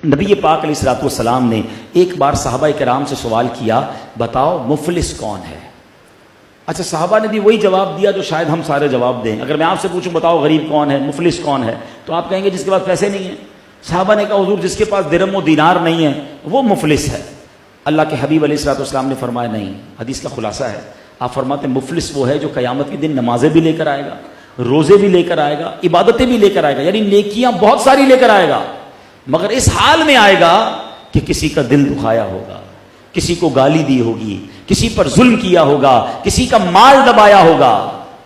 نبی پاک علیہ الصلوۃ والسلام نے ایک بار صحابہ کرام سے سوال کیا، بتاؤ مفلس کون ہے؟ اچھا، صحابہ نے بھی وہی جواب دیا جو شاید ہم سارے جواب دیں۔ اگر میں آپ سے پوچھوں بتاؤ غریب کون ہے، مفلس کون ہے، تو آپ کہیں گے جس کے پاس پیسے نہیں ہیں۔ صحابہ نے کہا حضور جس کے پاس درہم و دینار نہیں ہے وہ مفلس ہے۔ اللہ کے حبیب علیہ الصلوۃ والسلام نے فرمایا نہیں، حدیث کا خلاصہ ہے، آپ فرماتے ہیں مفلس وہ ہے جو قیامت کے دن نمازیں بھی لے کر آئے گا، روزے بھی لے کر آئے گا، عبادتیں بھی لے کر آئے گا، یعنی نیکیاں بہت ساری لے کر آئے گا، مگر اس حال میں آئے گا کہ کسی کا دل دکھایا ہوگا، کسی کو گالی دی ہوگی، کسی پر ظلم کیا ہوگا، کسی کا مال دبایا ہوگا۔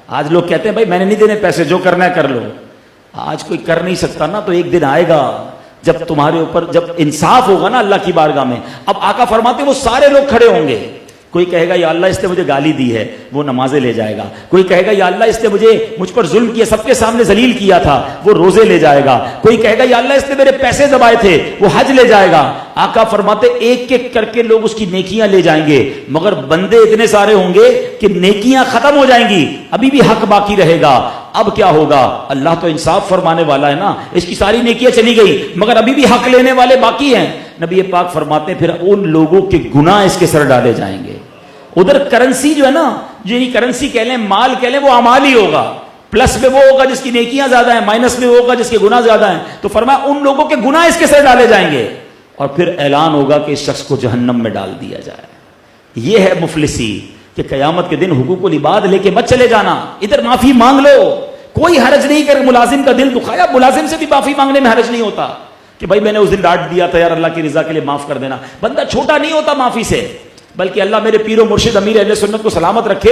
آج لوگ کہتے ہیں بھائی میں نے نہیں دینے پیسے، جو کرنا ہے کر لو۔ آج کوئی کر نہیں سکتا نا، تو ایک دن آئے گا جب تمہارے اوپر جب انصاف ہوگا نا اللہ کی بارگاہ میں۔ اب آقا فرماتے ہیں وہ سارے لوگ کھڑے ہوں گے، کوئی کہے گا یا اللہ اس نے مجھے گالی دی ہے، وہ نمازیں لے جائے گا، کوئی کہے گا یا اللہ اس نے مجھ پر ظلم کیا، سب کے سامنے ذلیل کیا تھا، وہ روزے لے جائے گا، کوئی کہے گا یا اللہ اس نے میرے پیسے دبائے تھے، وہ حج لے جائے گا۔ آقا فرماتے ایک ایک کر کے لوگ اس کی نیکیاں لے جائیں گے، مگر بندے اتنے سارے ہوں گے کہ نیکیاں ختم ہو جائیں گی، ابھی بھی حق باقی رہے گا۔ اب کیا ہوگا؟ اللہ تو انصاف فرمانے والا ہے نا، اس کی ساری نیکیاں چلی گئی مگر ابھی بھی حق لینے والے باقی ہیں۔ نبی پاک فرماتے ہیں پھر ان لوگوں کے گناہ اس کے سر ڈالے جائیں گے۔ ادھر کرنسی جو ہے نا، جنہیں کرنسی کہہ لیں، مال کہہ لیں، وہ اعمال ہی ہوگا، پلس میں وہ ہوگا جس کی نیکیاں زیادہ ہیں، مائنس میں وہ ہوگا جس کے گناہ زیادہ ہیں۔ تو فرمایا ان لوگوں کے گناہ اس کے سر ڈالے جائیں گے، اور پھر اعلان ہوگا کہ اس شخص کو جہنم میں ڈال دیا جائے۔ یہ ہے مفلسی، کہ قیامت کے دن حقوق العباد لے کے مت چلے جانا، ادھر معافی مانگ لو، کوئی حرج نہیں کر ملازم کا دل دکھایا، ملازم سے بھی معافی مانگنے میں حرج نہیں ہوتا کہ بھائی میں نے اس دن ڈانٹ دیا تھا، یار اللہ کی رضا کے لیے معاف کر دینا۔ بندہ چھوٹا نہیں ہوتا معافی سے، بلکہ اللہ میرے پیر و مرشد امیر اہل سنت کو سلامت رکھے،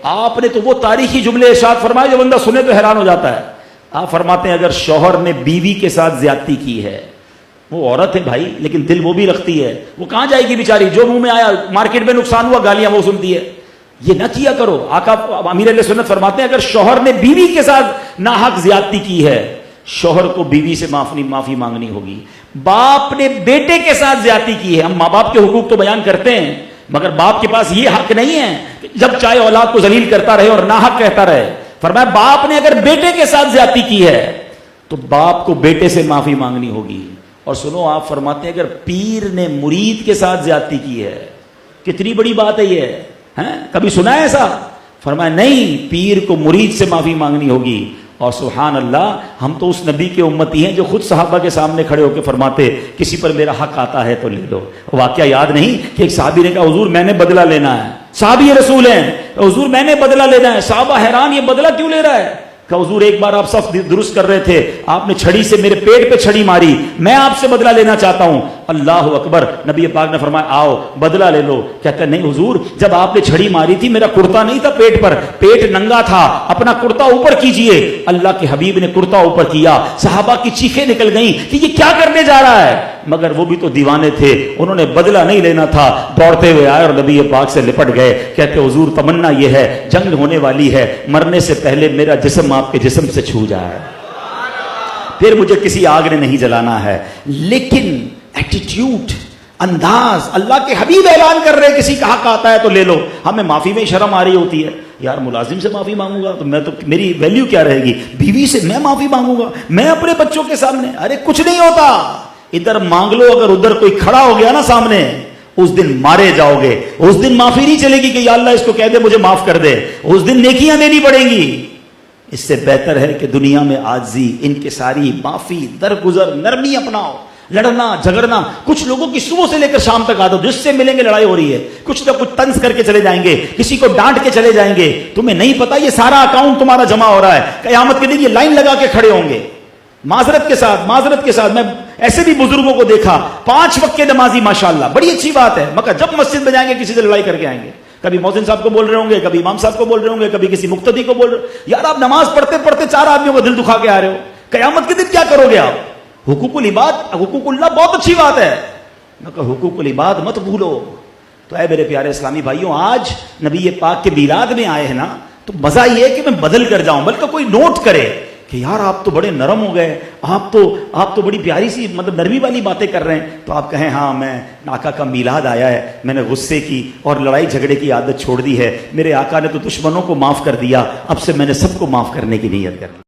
آپ نے تو وہ تاریخی جملے ارشاد فرمائے جو بندہ سنے تو حیران ہو جاتا ہے۔ آپ فرماتے ہیں اگر شوہر نے بیوی کے ساتھ زیادتی کی ہے، وہ عورت ہے بھائی لیکن دل وہ بھی رکھتی ہے، وہ کہاں جائے گی بیچاری؟ جو منہ میں آیا، مارکیٹ میں نقصان ہوا گالیاں وہ سنتی ہے، یہ نہ کیا کرو۔ آقا امیر اہل سنت فرماتے ہیں اگر شوہر نے بیوی کے ساتھ ناحق زیادتی کی ہے، شوہر کو بیوی سے معافی مانگنی ہوگی۔ باپ نے بیٹے کے ساتھ زیادتی کی ہے، ہم ماں باپ کے حقوق تو بیان کرتے ہیں، مگر باپ کے پاس یہ حق نہیں ہے کہ جب چاہے اولاد کو ذلیل کرتا رہے اور ناحق کہتا رہے۔ فرمایا باپ نے اگر بیٹے کے ساتھ زیادتی کی ہے تو باپ کو بیٹے سے معافی مانگنی ہوگی۔ اور سنو، آپ فرماتے ہیں اگر پیر نے مرید کے ساتھ زیادتی کی ہے، کتنی بڑی بات ہے یہ، کبھی سنا ہے ایسا؟ فرمایا نہیں، پیر کو مرید سے معافی مانگنی ہوگی۔ اور سبحان اللہ، ہم تو اس نبی کے امتی ہیں جو خود صحابہ کے سامنے کھڑے ہو کے فرماتے کسی پر میرا حق آتا ہے تو لے لو۔ واقعہ یاد نہیں کہ ایک صحابی نے کہا حضور میں نے بدلہ لینا ہے، صحابی رسول ہیں، حضور میں نے بدلہ لینا ہے۔ صحابہ حیران، یہ بدلہ کیوں لے رہا ہے؟ کہ حضور ایک بار آپ صف درست کر رہے تھے، آپ نے چھڑی سے میرے پیٹ پہ چھڑی ماری، میں آپ سے بدلہ لینا چاہتا ہوں۔ اللہ اکبر، نبی پاک نے فرمایا آؤ بدلہ لے لو۔ کہتا ہے نہیں حضور، جب آپ نے چھڑی ماری تھی میرا کرتا نہیں تھا پیٹ پر، پیٹ ننگا تھا، اپنا کرتا اوپر کیجئے۔ اللہ کے حبیب نے کرتا اوپر کیا، صحابہ کی چیخیں نکل گئیں کہ یہ کیا کرنے جا رہا ہے، مگر وہ بھی تو دیوانے تھے، انہوں نے بدلہ نہیں لینا تھا، دوڑتے ہوئے آئے اور نبی پاک سے لپٹ گئے۔ کہتے حضور تمنا یہ ہے، جنگ ہونے والی ہے، مرنے سے پہلے میرا جسم آپ کے جسم سے چھو جائے، پھر مجھے کسی آگ نے نہیں جلانا ہے۔ لیکن ایٹیٹیوڈ، انداز، اللہ کے حبیب اعلان کر رہے کسی کا حق آتا ہے تو لے لو، ہمیں معافی میں شرم آ رہی ہوتی ہے، یار ملازم سے معافی مانگوں گا تو میری ویلیو کیا رہے گی، بیوی سے میں معافی مانگوں گا، میں اپنے بچوں کے سامنے، ارے کچھ نہیں ہوتا، ادھر مانگ لو، اگر ادھر کوئی کھڑا ہو گیا نا سامنے، اس دن مارے جاؤ گے، اس دن معافی نہیں چلے گی کہ یا اللہ اس کو کہہ دے مجھے معاف کر دے، اس دن نیکیاں دینی پڑیں گی۔ اس سے بہتر ہے کہ دنیا میں عاجزی، انکساری، معافی، درگزر، نرمی اپناؤ۔ لڑنا جھگڑنا کچھ لوگوں کی صبح سے لے کر شام تک عادت، جس سے ملیں گے لڑائی ہو رہی ہے، کچھ نہ کچھ طنز کر کے چلے جائیں گے، کسی کو ڈانٹ کے چلے جائیں گے، تمہیں نہیں پتا یہ سارا اکاؤنٹ تمہارا جمع ہو رہا ہے، قیامت کے دن یہ لائن لگا کے کھڑے ہوں گے۔ معذرت کے ساتھ میں ایسے بھی بزرگوں کو دیکھا 5 وقت کے نمازی، ماشاءاللہ بڑی اچھی بات ہے، مگر جب مسجد میں جائیں گے کسی سے لڑائی کر کے آئیں گے، کبھی محسن صاحب کو بول رہے ہوں گے، کبھی امام صاحب کو بول رہے ہوں گے، کبھی کسی مقتدی کو بول رہے، یار آپ نماز پڑھتے پڑھتے 4 آدمیوں کو دل دکھا کے آ رہے ہو، قیامت کے دن کیا کرو گے آپ؟ حقوق العباد، حقوق اللہ بہت اچھی بات ہے، مگر حقوق العباد مت بھولو۔ تو اے میرے پیارے اسلامی بھائیوں، آج نبی پاک کے میلاد میں آئے ہیں نا، تو مزہ یہ ہے کہ میں بدل کر جاؤں، بلکہ کوئی نوٹ کرے کہ یار آپ تو بڑے نرم ہو گئے، آپ تو بڑی پیاری سی نرمی والی باتیں کر رہے ہیں، تو آپ کہیں ہاں میں آقا کا میلاد آیا ہے، میں نے غصے کی اور لڑائی جھگڑے کی عادت چھوڑ دی ہے، میرے آقا نے تو دشمنوں کو معاف کر دیا، اب سے میں نے سب کو معاف کرنے کی نیت کر لی۔